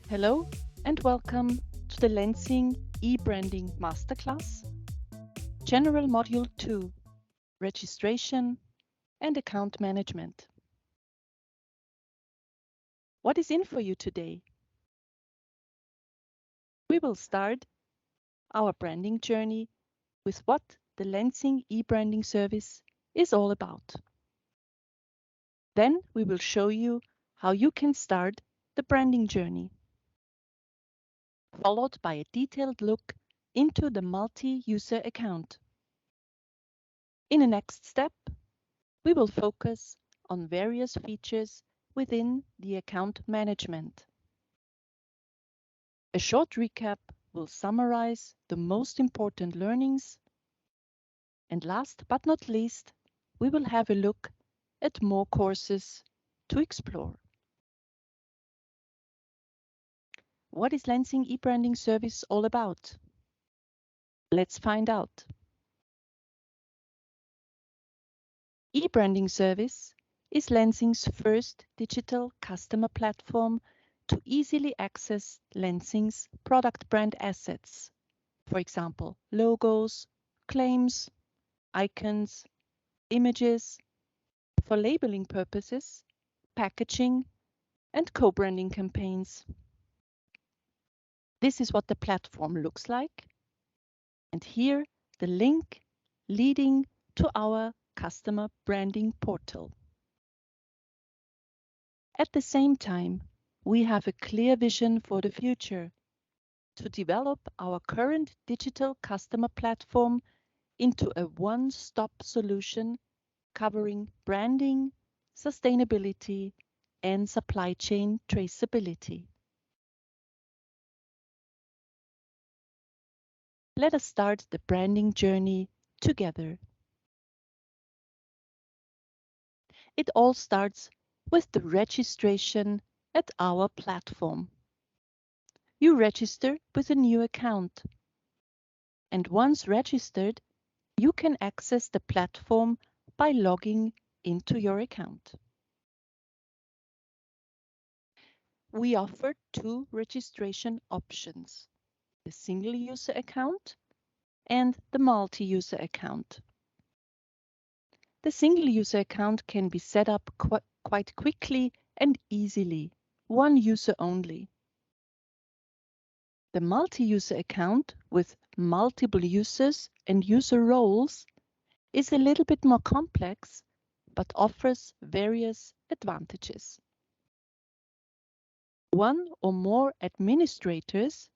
Hello and welcome to the Lenzing e-branding Masterclass, General Module 2, Registration and Account Management. What is in for you today? We will start our branding journey with what the Lenzing e-branding service is all about. Then we will show you how you can start the branding journey, followed by a detailed look into the multi-user account. In the next step, we will focus on various features within the account management. A short recap will summarize the most important learnings. And last but not least, we will have a look at more courses to explore. What is Lenzing e-branding service all about? Let's find out. E-branding service is Lenzing's first digital customer platform to easily access Lenzing's product brand assets. For example, logos, claims, icons, images, for labeling purposes, packaging, and co-branding campaigns. This is what the platform looks like. And here, the link leading to our customer branding portal. At the same time, we have a clear vision for the future to develop our current digital customer platform into a one-stop solution covering branding, sustainability, and supply chain traceability. Let us start the branding journey together. It all starts with the registration at our platform. You register with a new account, and once registered, you can access the platform by logging into your account. We offer two registration options, the single user account and the multi-user account. The single user account can be set up quite quickly and easily, one user only. The multi-user account with multiple users and user roles is a little bit more complex, but offers various advantages. One or more administrators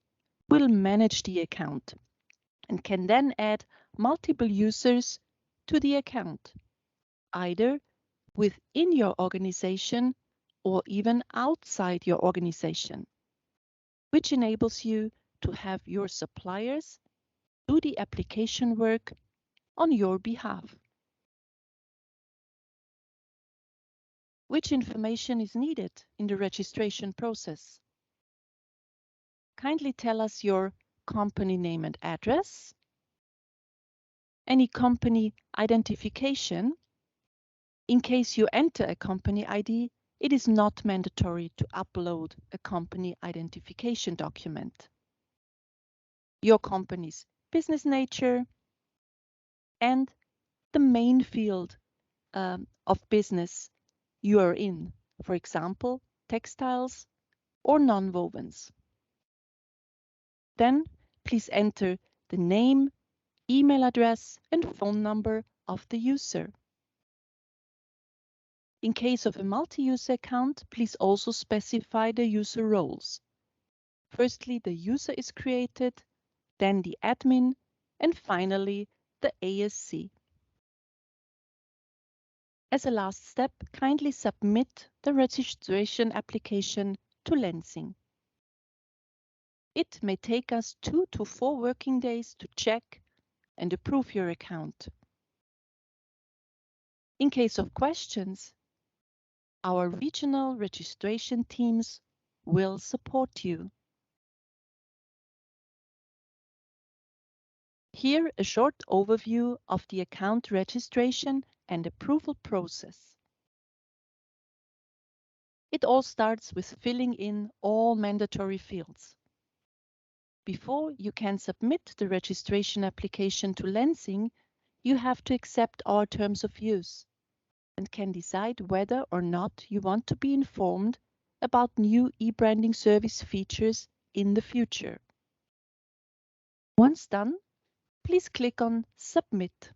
will manage the account and can then add multiple users to the account, either within your organization or even outside your organization, which enables you to have your suppliers do the application work on your behalf. Which information is needed in the registration process? Kindly tell us your company name and address, any company identification. In case you enter a company ID, it is not mandatory to upload a company identification document. Your company's business nature and the main field of business you are in, for example, textiles or nonwovens. Then please enter the name, email address, and phone number of the user. In case of a multi-user account, please also specify the user roles. Firstly, the user is created, then the admin, and finally the ASC. As a last step, kindly submit the registration application to Lenzing. It may take us 2 to 4 working days to check and approve your account. In case of questions, our regional registration teams will support you. Here, a short overview of the account registration and approval process. It all starts with filling in all mandatory fields. Before you can submit the registration application to Lenzing, you have to accept our terms of use and can decide whether or not you want to be informed about new e-branding service features in the future. Once done, please click on Submit.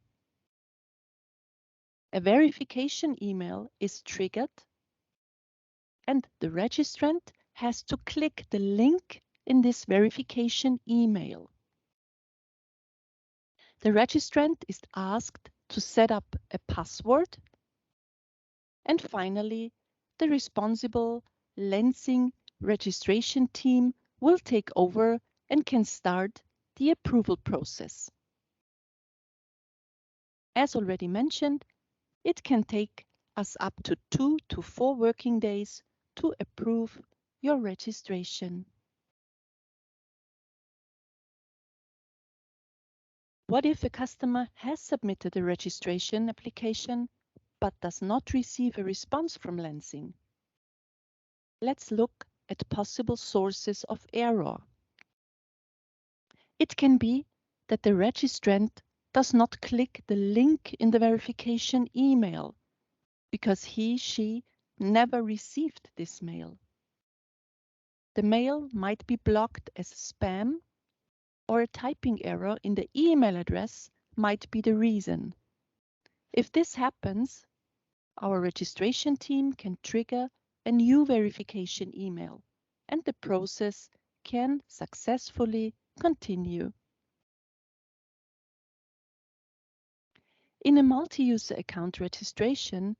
A verification email is triggered and the registrant has to click the link in this verification email. The registrant is asked to set up a password, and finally, the responsible Lenzing registration team will take over and can start the approval process. As already mentioned, it can take us up to 2 to 4 working days to approve your registration. What if a customer has submitted a registration application but does not receive a response from Lenzing? Let's look at possible sources of error. It can be that the registrant does not click the link in the verification email because she never received this mail. The mail might be blocked as spam, or a typing error in the email address might be the reason. If this happens, our registration team can trigger a new verification email and the process can successfully continue. In a multi-user account registration,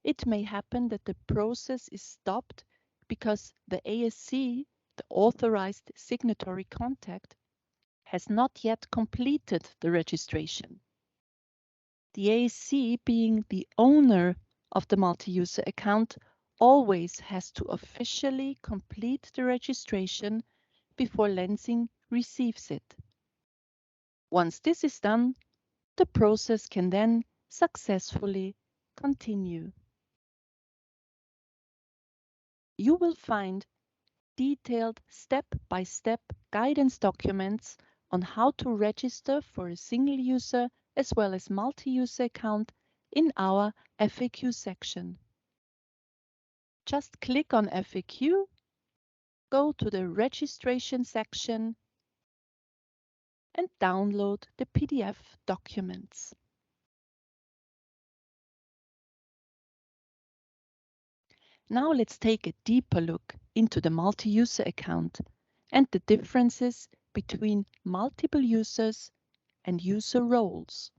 it may happen that the process is stopped because the ASC, the authorized signatory contact, has not yet completed the registration. The ASC, being the owner of the multi-user account, always has to officially complete the registration before Lenzing receives it. Once this is done, the process can then successfully continue. You will find detailed step-by-step guidance documents on how to register for a single user as well as multi-user account in our FAQ section. Just click on FAQ, go to the registration section and download the PDF documents. Now let's take a deeper look into the multi-user account and the differences between multiple users and user roles.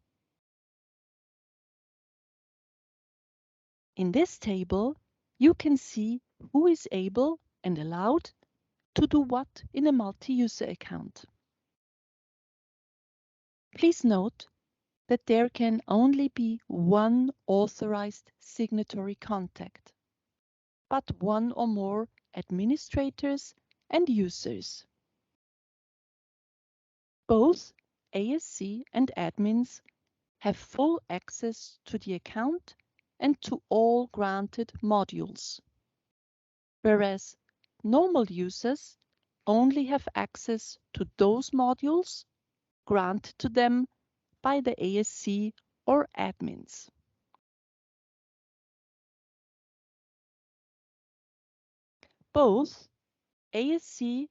In this table, you can see who is able and allowed to do what in a multi-user account. Please note that there can only be one authorized signatory contact, but one or more administrators and users. Both ASC and admins have full access to the account and to all granted modules, whereas normal users only have access to those modules granted to them by the ASC or admins. Both ASC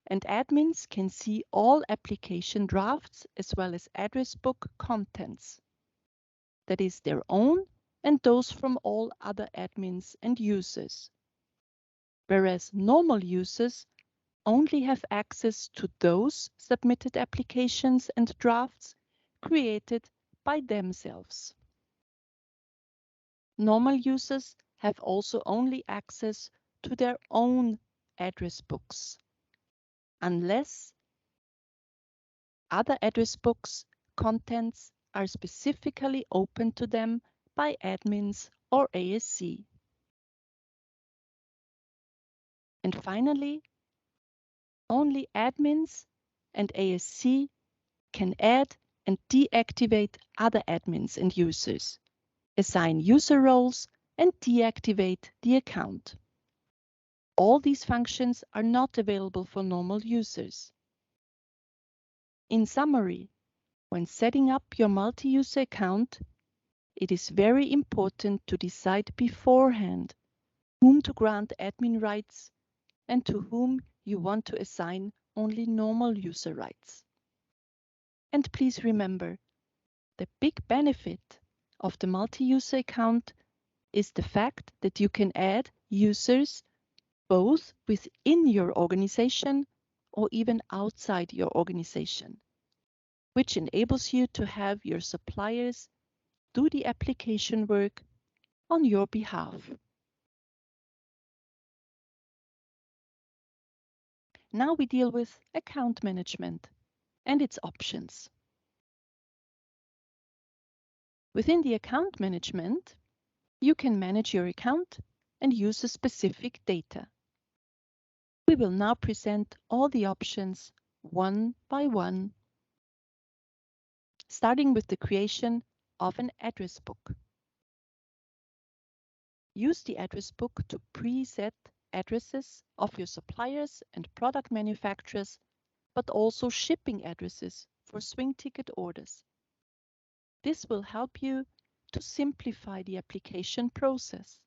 and admins can see all application drafts as well as address book contents, that is their own and those from all other admins and users, whereas normal users only have access to those submitted applications and drafts created by themselves. Normal users have also only access to their own address books, unless other address books contents are specifically open to them by admins or ASC. And finally, only admins and ASC can add and deactivate other admins and users, assign user roles, and deactivate the account. All these functions are not available for normal users. In summary, when setting up your multi-user account, it is very important to decide beforehand whom to grant admin rights and to whom you want to assign only normal user rights. And please remember, the big benefit of the multi-user account is the fact that you can add users both within your organization or even outside your organization, which enables you to have your suppliers do the application work on your behalf. Now we deal with account management and its options. Within the account management, you can manage your account and use a specific data. We will now present all the options one by one, starting with the creation of an address book. Use the address book to preset addresses of your suppliers and product manufacturers, but also shipping addresses for swing ticket orders. This will help you to simplify the application process.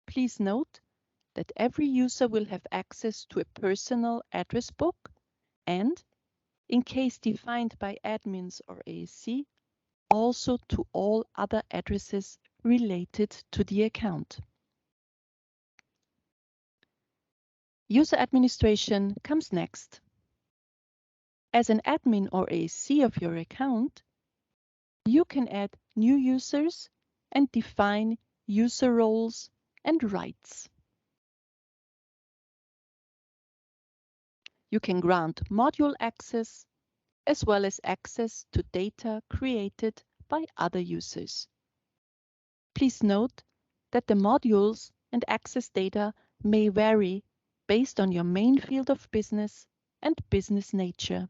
Please note that every user will have access to a personal address book and, in case defined by admins or ASC, also to all other addresses related to the account. User administration comes next. As an admin or ASC of your account, you can add new users and define user roles and rights. You can grant module access as well as access to data created by other users. Please note that the modules and access data may vary based on your main field of business and business nature.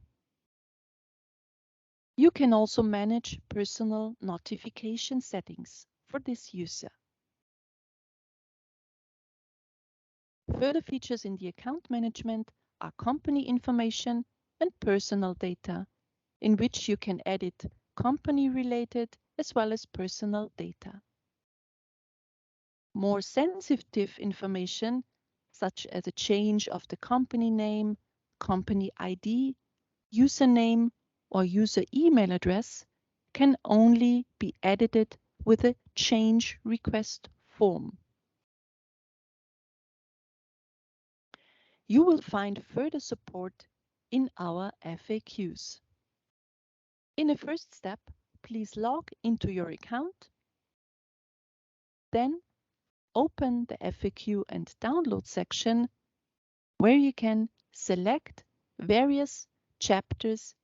You can also manage personal notification settings for this user. Further features in the account management are company information and personal data, in which you can edit company-related as well as personal data. More sensitive information, such as a change of the company name, company ID, username, or user email address, can only be edited with a change request form. You will find further support in our FAQs. In a first step, please log into your account, then open the FAQ and download section where you can select various chapters,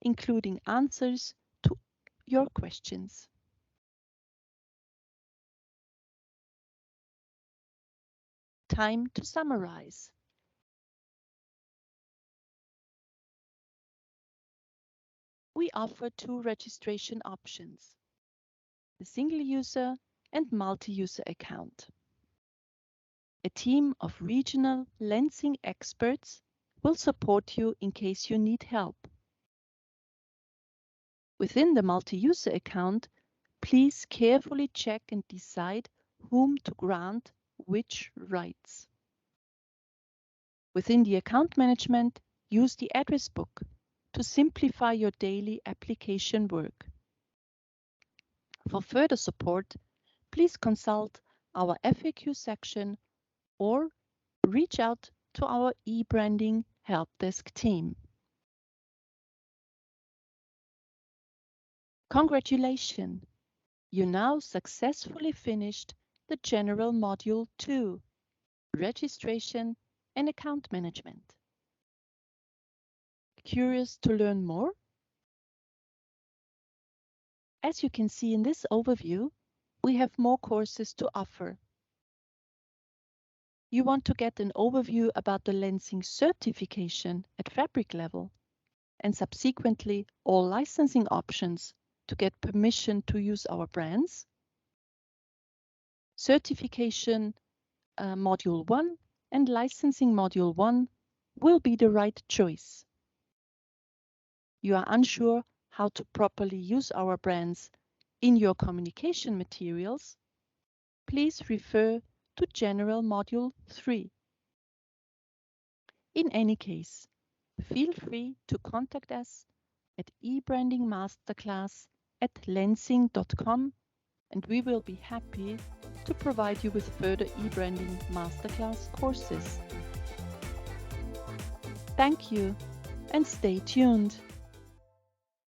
including answers to your questions. Time to summarize. We offer two registration options, the single user and multi-user account. A team of regional Lenzing experts will support you in case you need help. Within the multi-user account, please carefully check and decide whom to grant which rights. Within the account management, use the address book to simplify your daily application work. For further support, please consult our FAQ section or reach out to our e-branding help desk team. Congratulations! You now successfully finished the General Module 2, Registration and Account Management. Curious to learn more? As you can see in this overview, we have more courses to offer. You want to get an overview about the Lenzing certification at fabric level and subsequently all licensing options to get permission to use our brands? Certification Module 1 and Licensing Module 1 will be the right choice. You are unsure how to properly use our brands in your communication materials? Please refer to General Module 3. In any case, feel free to contact us at ebrandingmasterclass@lenzing.com, and we will be happy to provide you with further eBranding Masterclass courses. Thank you and stay tuned.